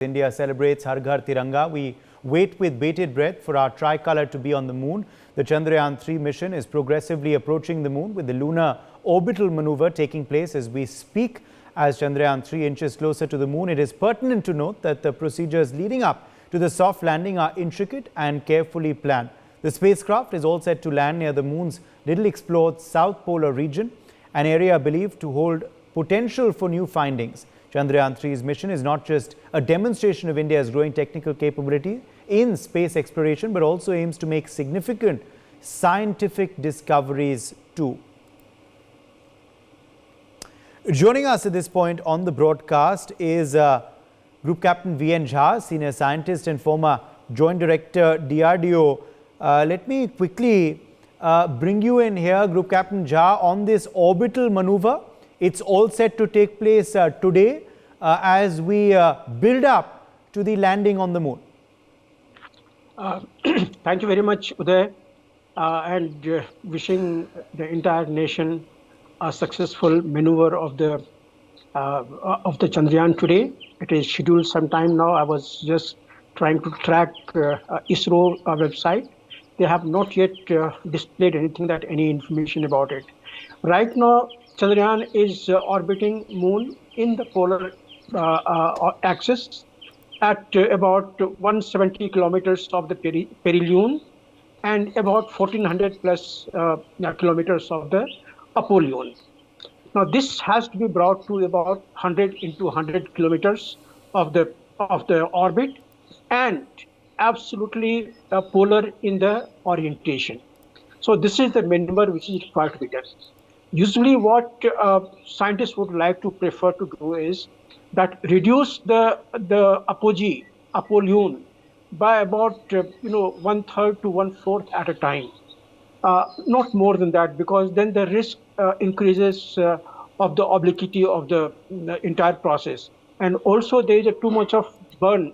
India celebrates Har Ghar Tiranga. We wait with bated breath for our tricolour to be on the moon. The Chandrayaan 3 mission is progressively approaching the moon with the lunar orbital maneuver taking place as we speak. As Chandrayaan 3 inches closer to the moon, it is pertinent to note that the procedures leading up to the soft landing are intricate and carefully planned. The spacecraft is all set to land near the moon's little explored south polar region, an area believed to hold potential for new findings. Chandrayaan 3's mission is not just a demonstration of India's growing technical capability in space exploration, but also aims to make significant scientific discoveries too. Joining us at this point on the broadcast is Group Captain V.N. Jha, Senior Scientist and former Joint Director DRDO. Let me quickly bring you in here, Group Captain Jha, on this orbital maneuver. It's all set to take place today as we build up to the landing on the moon. Thank you very much, Uday, and wishing the entire nation a successful maneuver of the Chandrayaan today. It is scheduled sometime now. I was just trying to track ISRO website. They have not yet displayed any information about it. Right now, Chandrayaan is orbiting moon in the polar axis at about 170 kilometers of the perihelion and about 1400 plus kilometers of the apollyon. Now this has to be brought to about 100 into 100 kilometers of the orbit and absolutely polar in the orientation. So this is the maneuver which is required to be done. Usually what scientists would like to prefer to do is that reduce the apogee, apollyon, by about 1/3 to 1/4 at a time. Not more than that, because then the risk increases of the obliquity of the entire process. And also there is too much of burn,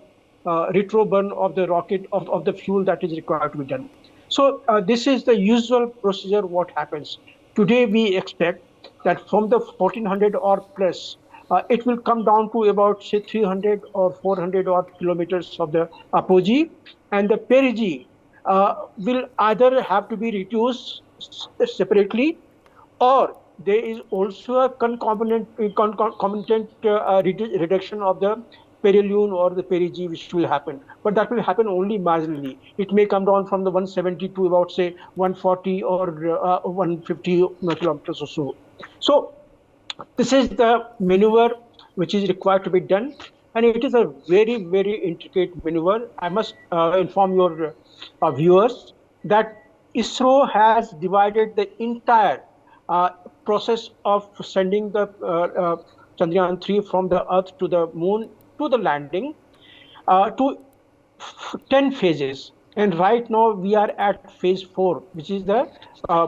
retro burn of the rocket, of the fuel that is required to be done. So this is the usual procedure what happens. Today we expect that from the 1400 or plus, it will come down to about say 300 or 400 odd kilometers of the apogee, and the perigee will either have to be reduced separately, or there is also a concomitant reduction of the perihelion or the perigee which will happen, but that will happen only marginally. It may come down from the 170 to about say 140 or 150 kilometers or so. So this is the maneuver which is required to be done, and it is a very, very intricate maneuver. I must inform your viewers that ISRO has divided the entire process of sending the Chandrayaan 3 from the Earth to the moon to the landing to 10 phases. And right now we are at phase 4, which is the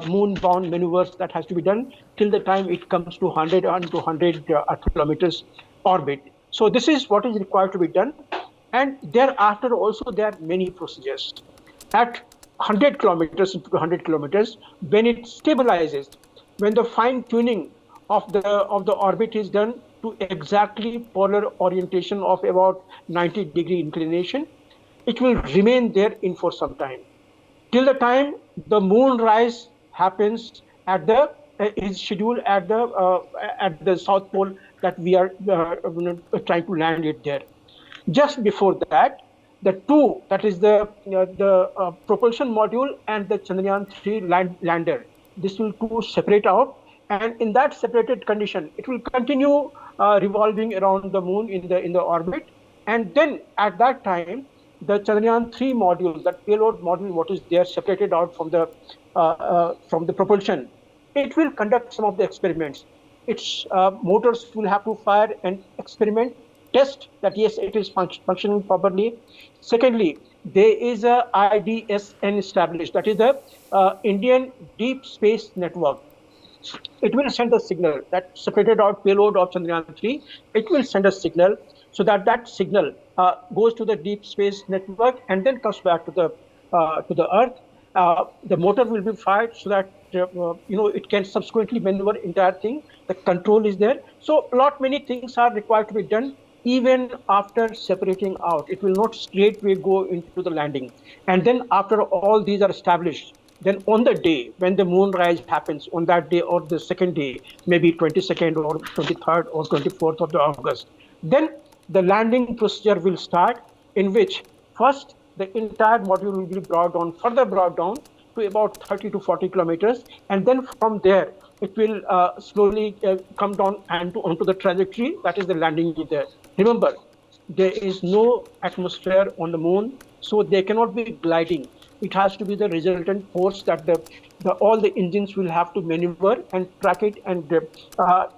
moon-bound maneuvers that has to be done till the time it comes to 100 kilometers orbit. So this is what is required to be done. And thereafter also there are many procedures. At 100 kilometers into 100 kilometers, when it stabilizes, when the fine-tuning of the orbit is done to exactly polar orientation of about 90-degree inclination, it will remain there in for some time. Till the time the moonrise happens at the is scheduled at the South Pole that we are trying to land it there. Just before that, the two, that is the propulsion module and the Chandrayaan 3 lander, this will two separate out, and in that separated condition, it will continue revolving around the moon in the orbit, and then at that time, the Chandrayaan 3 module, that payload module, what is there separated out from the propulsion, it will conduct some of the experiments. Its motors will have to fire and experiment, test that yes, it is functioning properly. Secondly, there is a IDSN established, that is the Indian Deep Space Network. It will send a signal, that separated out payload of Chandrayaan 3, it will send a signal, so that signal goes to the Deep Space Network and then comes back to the Earth. The motor will be fired so that it can subsequently maneuver entire thing. The control is there. So many things are required to be done even after separating out, it will not straightway go into the landing. And then after all these are established, then on the day when the moonrise happens, on that day or the second day, maybe 22nd or 23rd or 24th of the August, then the landing procedure will start, in which first the entire module will be brought down, further brought down to about 30 to 40 kilometers. And then from there, it will slowly come down and onto the trajectory, that is the landing there. Remember, there is no atmosphere on the moon, so they cannot be gliding. It has to be the resultant force that all the engines will have to maneuver and track it, and the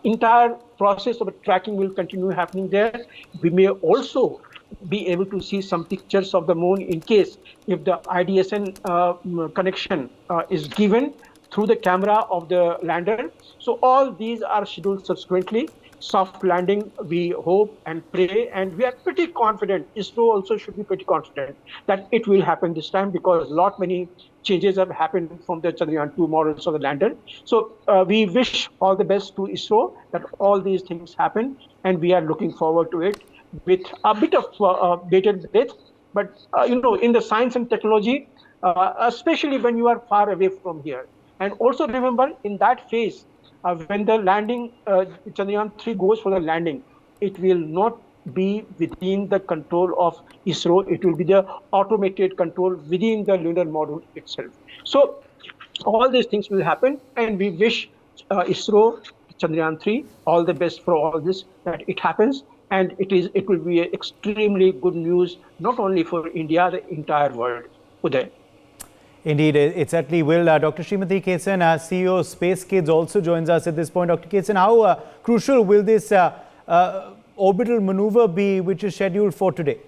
entire process of tracking will continue happening there. We may also be able to see some pictures of the moon in case if the IDSN connection is given through the camera of the lander. So all these are scheduled subsequently. Soft landing, we hope and pray, and we are pretty confident. ISRO also should be pretty confident that it will happen this time, because many changes have happened from the Chandrayaan-2 models of the lander. So we wish all the best to ISRO that all these things happen, and we are looking forward to it with a bit of bated breath. But in the science and technology, especially when you are far away from here. And also remember, in that phase, when the landing, Chandrayaan-3 goes for the landing, it will not be within the control of ISRO. It will be the automated control within the lunar module itself. So all these things will happen, and we wish ISRO, Chandrayaan-3, all the best for all this, that it happens. And it will be extremely good news, not only for India, the entire world. Uday. Indeed, it certainly will. Dr. Srimati Kesan, CEO of Space Kids, also joins us at this point. Dr. Kesan, how crucial will this orbital maneuver be, which is scheduled for today?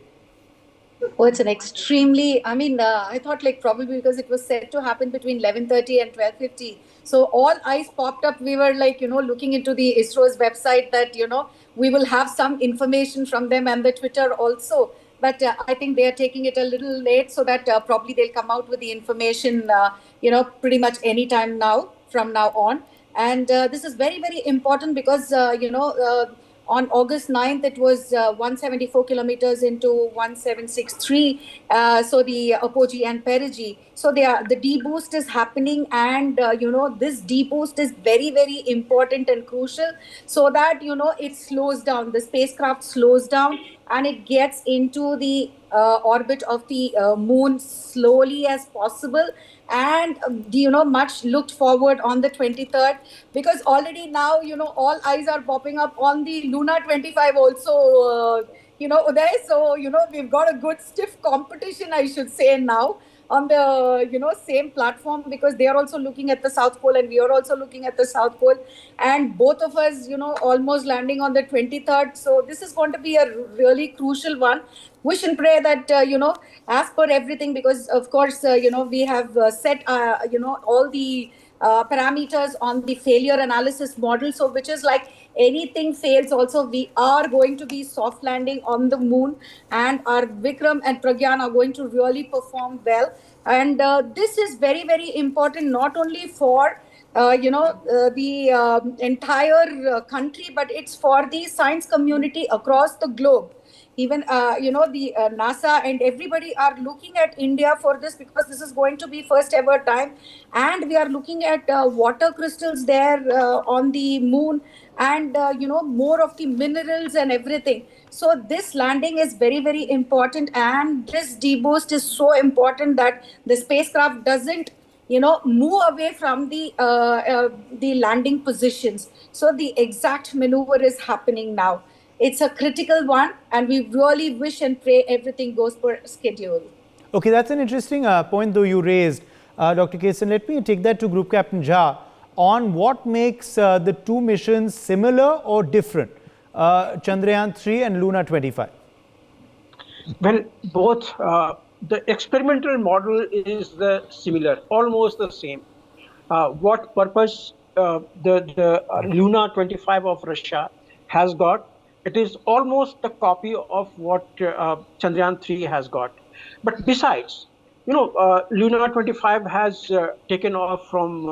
Oh, it's an extremely, I thought like probably because it was set to happen between 11:30 and 12:50. So all eyes popped up. We were like, looking into the ISRO's website that, we will have some information from them, and the Twitter also. But I think they are taking it a little late, so that probably they'll come out with the information, pretty much any time now, from now on. And this is very, very important because, on August 9th, it was 174 kilometers into 1763. So the apogee and perigee. So the deboost is happening, and this deboost is very, very important and crucial, so that it slows down. The spacecraft slows down, and it gets into the orbit of the moon slowly as possible. And much looked forward on the 23rd, because already now all eyes are popping up on the Lunar 25 also, Uday. So we've got a good stiff competition, I should say, now on the same platform, because they are also looking at the South Pole and we are also looking at the South Pole, and both of us almost landing on the 23rd. So this is going to be a really crucial one. Wish and pray that as per everything, because of course we have set all the parameters on the failure analysis model, so which is like anything fails also, we are going to be soft landing on the moon, and our Vikram and Pragyan are going to really perform well. And this is very, very important, not only for the entire country, but it's for the science community across the globe. Even the NASA and everybody are looking at India for this, because this is going to be first ever time, and we are looking at water crystals there on the moon, and more of the minerals and everything. So this landing is very, very important, and this deboost is so important that the spacecraft doesn't move away from the landing positions. So the exact maneuver is happening now. It's a critical one, and we really wish and pray everything goes per schedule. Okay, that's an interesting point though you raised, Dr. Kesan. Let me take that to Group Captain Jha on what makes the two missions similar or different, Chandrayaan-3 and Lunar 25. Well, both the experimental model is similar, almost the same. What purpose the Lunar 25 of Russia has got, it is almost a copy of what Chandrayaan-3 has got. But besides, Lunar 25 has taken off from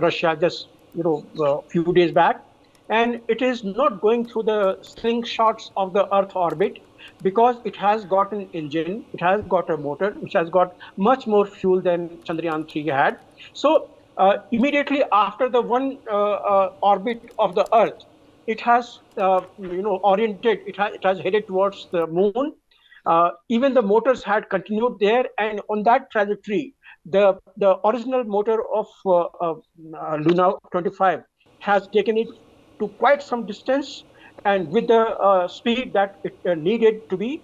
Russia just a few days back, and it is not going through the slingshots of the Earth orbit because it has got an engine, it has got a motor, which has got much more fuel than Chandrayaan 3 had. So immediately after the one orbit of the Earth, it has oriented, it has headed towards the moon. Even the motors had continued there, and on that trajectory, the original motor of Luna 25 has taken it to quite some distance, and with the speed that it needed to be,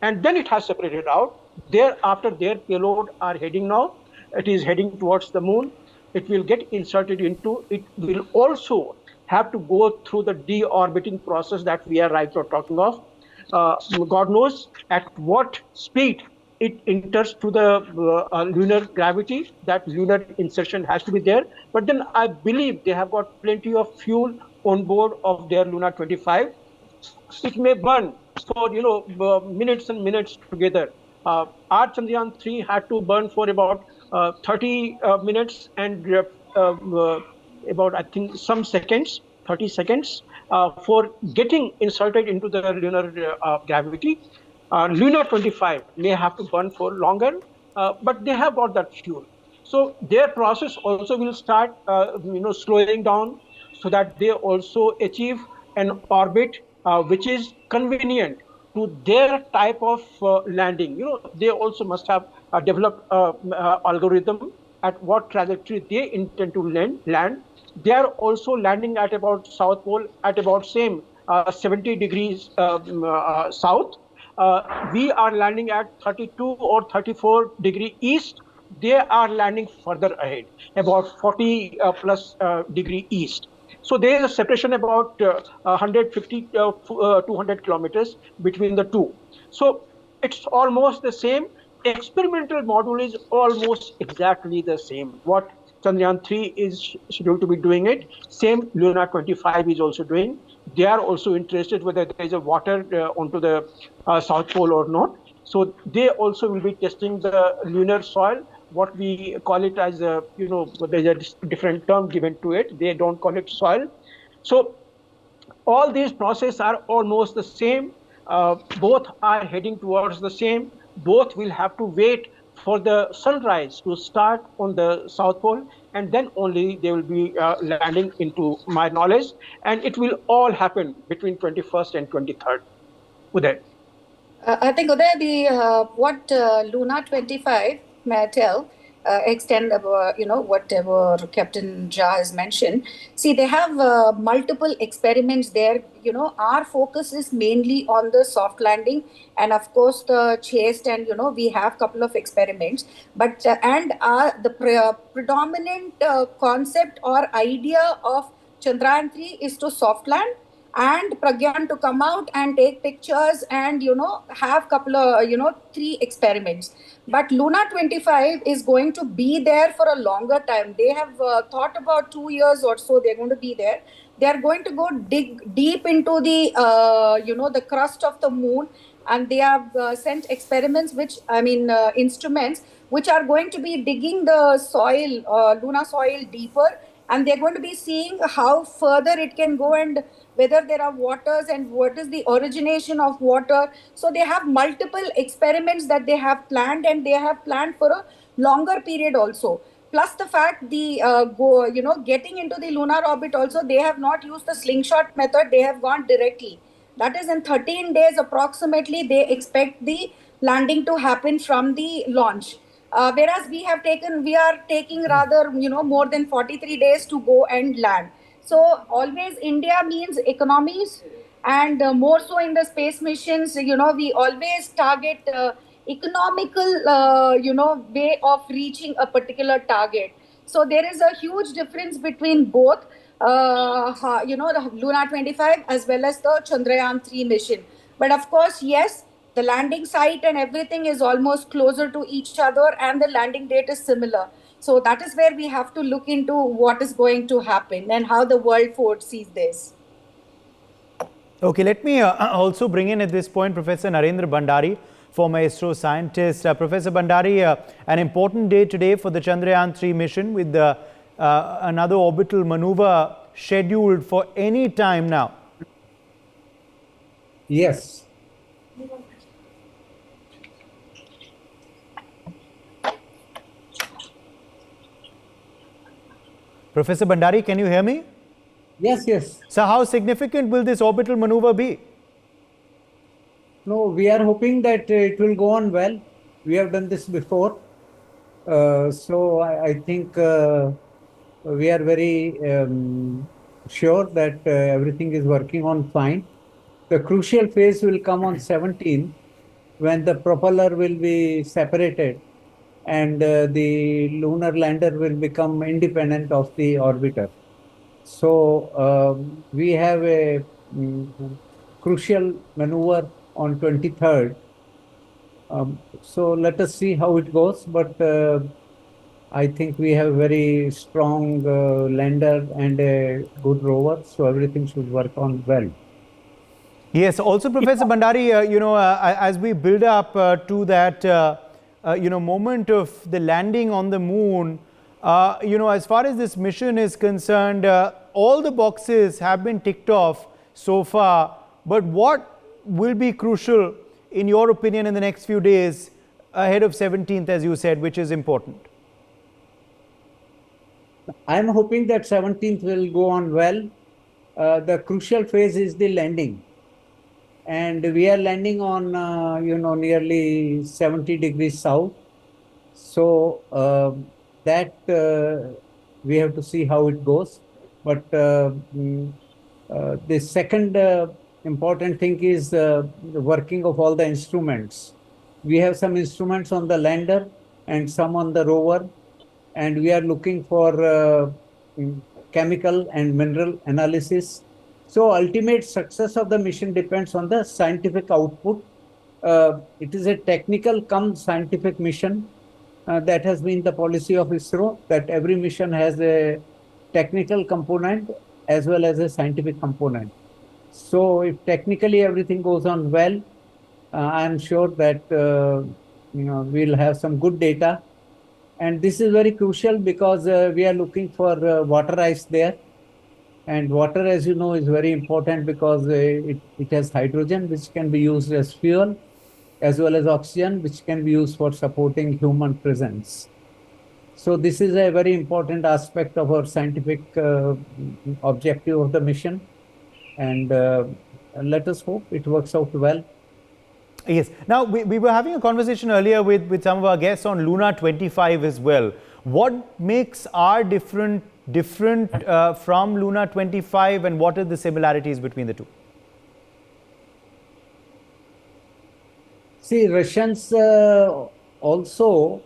and then it has separated out. Thereafter, their payload are heading now. It is heading towards the moon. It will get inserted into. It will also have to go through the deorbiting process that we are right now talking of. God knows at what speed it enters to the lunar gravity. That lunar insertion has to be there. But then I believe they have got plenty of fuel on board of their Luna 25. It may burn for minutes and minutes together. Our Chandrayaan 3 had to burn for about 30 minutes and about, I think, some seconds, 30 seconds, for getting inserted into the lunar gravity. Luna 25 may have to burn for longer, but they have got that fuel. So their process also will start, slowing down, so that they also achieve an orbit which is convenient to their type of landing. They also must have developed algorithm at what trajectory they intend to land. They are also landing at about South Pole at about same 70 degrees south. We are landing at 32 or 34 degree east. They are landing further ahead, about 40 plus degree east. So there is a separation about 150 200 kilometers between the two. So it's almost the same. Experimental module is almost exactly the same. What Chandrayaan 3 is scheduled to be doing it, same Luna 25 is also doing. They are also interested whether there is a water onto the South Pole or not. So they also will be testing the lunar soil. What we call it as there's a different term given to it. They don't call it soil. So all these processes are almost the same. Both are heading towards the same. Both will have to wait for the sunrise to start on the South Pole, and then only they will be landing, into my knowledge, and it will all happen between 21st and 23rd. Uday. I think, Uday, what Luna 25, may I tell, extend whatever Captain Jha has mentioned. See, they have multiple experiments there. Our focus is mainly on the soft landing and of course the chased, and we have couple of experiments. But the predominant concept or idea of Chandrayaan 3 is to soft land, and Pragyan to come out and take pictures and have couple of 3 experiments. But Luna 25 is going to be there for a longer time. They have thought about 2 years or so they're going to be there. They are going to go dig deep into the the crust of the moon, and they have sent experiments, instruments which are going to be digging the soil, lunar soil, deeper, and they're going to be seeing how further it can go and whether there are waters and what is the origination of water. So they have multiple experiments that they have planned, and they have planned for a longer period also. Plus the fact getting into the lunar orbit also, they have not used the slingshot method. They have gone directly. That is, in 13 days approximately, they expect the landing to happen from the launch. Whereas we are taking rather, more than 43 days to go and land. So always India means economies, and more so in the space missions, we always target economical, way of reaching a particular target. So there is a huge difference between both, the Luna 25 as well as the Chandrayaan 3 mission. But of course, yes, the landing site and everything is almost closer to each other, and the landing date is similar. So that is where we have to look into what is going to happen and how the world foresees this. Okay, let me also bring in at this point Professor Narendra Bhandari, former ISRO scientist. Professor Bhandari, an important day today for the Chandrayaan 3 mission with another orbital maneuver scheduled for any time now? Yes. Professor Bhandari, can you hear me? Yes, yes. So how significant will this orbital maneuver be? No, we are hoping that it will go on well. We have done this before. So I think we are very sure that everything is working on fine. The crucial phase will come on 17 when the propeller will be separated and the lunar lander will become independent of the orbiter. So we have a crucial maneuver on 23rd. So let us see how it goes. But I think we have a very strong lander and a good rover, so everything should work on well. Yes, also Professor Bhandari, as we build up to that, moment of the landing on the moon, as far as this mission is concerned, all the boxes have been ticked off so far. But what will be crucial, in your opinion, in the next few days ahead of 17th, as you said, which is important? I'm hoping that 17th will go on well. The crucial phase is the landing. And we are landing on, nearly 70 degrees south. So that we have to see how it goes. But the second important thing is the working of all the instruments. We have some instruments on the lander and some on the rover, and we are looking for chemical and mineral analysis. So ultimate success of the mission depends on the scientific output. It is a technical cum scientific mission. That has been the policy of ISRO, that every mission has a technical component as well as a scientific component. So if technically everything goes on well, I'm sure that we'll have some good data. And this is very crucial because we are looking for water ice there. And water, as you know, is very important because it has hydrogen, which can be used as fuel, as well as oxygen, which can be used for supporting human presence. So this is a very important aspect of our scientific objective of the mission. And let us hope it works out well. Yes. Now, we were having a conversation earlier with some of our guests on Lunar 25 as well. What makes our different from Lunar 25, and what are the similarities between the two? See, Russians also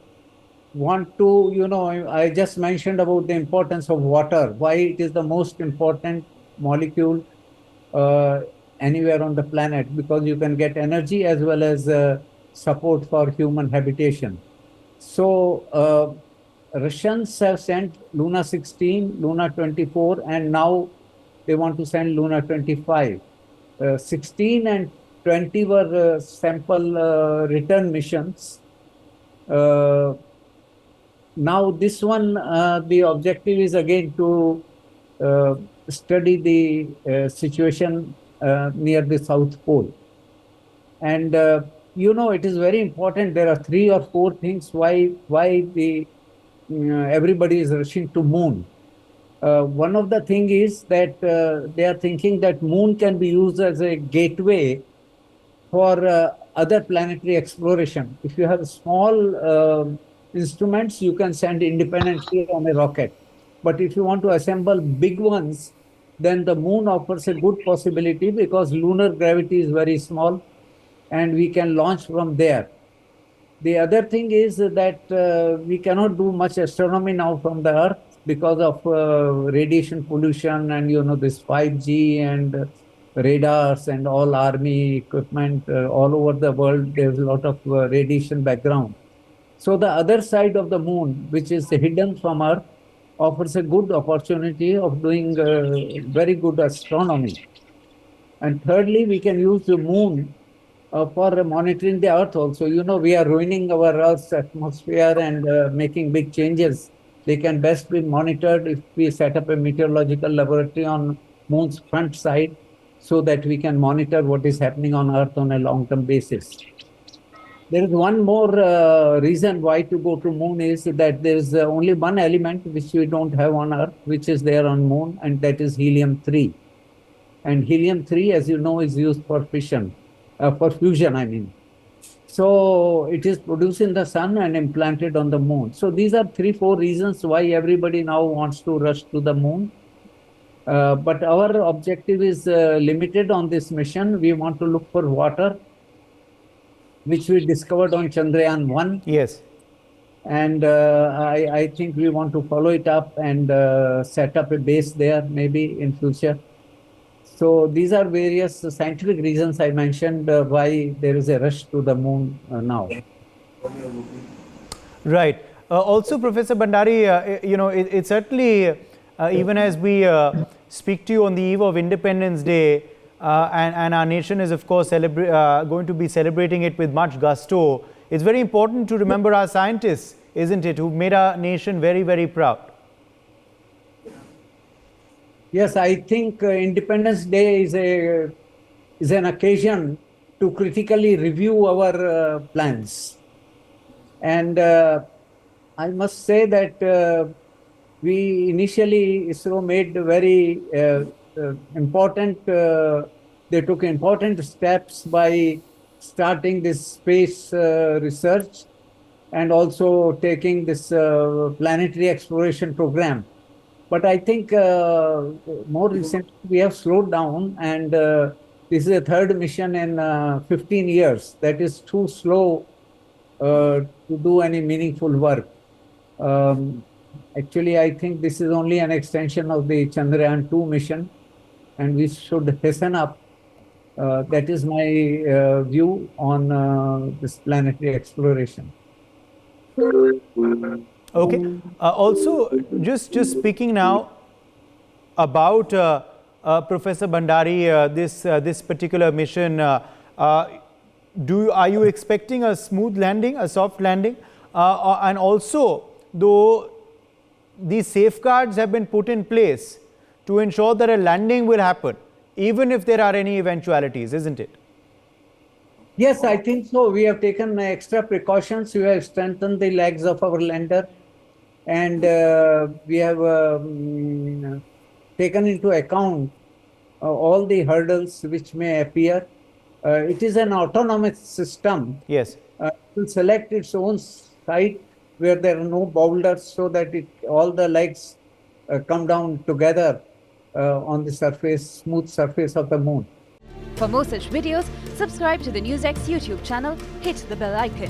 want to, I just mentioned about the importance of water, why it is the most important molecule anywhere on the planet, because you can get energy as well as support for human habitation. So Russians have sent Luna 16, Luna 24, and now they want to send Luna 25. 16 and 20 were sample return missions. Now this one, the objective is again to study the situation near the South Pole. And it is very important. There are 3 or 4 things why everybody is rushing to moon. One of the thing is that they are thinking that moon can be used as a gateway for other planetary exploration. If you have small instruments, you can send independently on a rocket. But if you want to assemble big ones, then the moon offers a good possibility because lunar gravity is very small and we can launch from there. The other thing is that we cannot do much astronomy now from the Earth because of radiation pollution and this 5G and radars and all army equipment all over the world. There's a lot of radiation background. So the other side of the moon, which is hidden from Earth, offers a good opportunity of doing very good astronomy. And thirdly, we can use the moon for monitoring the Earth also. We are ruining our Earth's atmosphere and making big changes They can best be monitored if we set up a meteorological laboratory on Moon's front side so that we can monitor what is happening on Earth on a long-term basis. There is one more reason why to go to Moon is that there is only one element which we don't have on Earth, which is there on Moon, and that is helium-3. And helium-3, as you know, is used for fission, for fusion, I mean. So it is produced in the sun and implanted on the moon. So these are 3-4 reasons why everybody now wants to rush to the moon. But our objective is limited on this mission. We want to look for water, which we discovered on Chandrayaan-1. Yes. And I think we want to follow it up and set up a base there maybe in future. So these are various scientific reasons I mentioned why there is a rush to the moon now. Right. Also, Professor Bhandari, it certainly, even as we speak to you on the eve of Independence Day, and our nation is, of course, going to be celebrating it with much gusto, it's very important to remember our scientists, isn't it, who've made our nation very, very proud. Yes, I think Independence Day is an occasion to critically review our plans. And I must say that we initially, ISRO made very important, they took important steps by starting this space research and also taking this planetary exploration program. But I think more recently we have slowed down, and this is the third mission in 15 years. That is too slow to do any meaningful work. Actually, I think this is only an extension of the Chandrayaan-2 mission, and we should hasten up. That is my view on this planetary exploration. Okay. Also, just speaking now about Professor Bhandari, this particular mission, are you expecting a smooth landing, a soft landing? And also, though these safeguards have been put in place to ensure that a landing will happen, even if there are any eventualities, isn't it? Yes, I think so. We have taken extra precautions. We have strengthened the legs of our lander, and we have taken into account all the hurdles which may appear. It is an autonomous system. Yes. It will select its own site where there are no boulders, so that all the legs come down together on the surface, smooth surface of the moon. For more such videos, subscribe to the NewsX YouTube channel, hit the bell icon.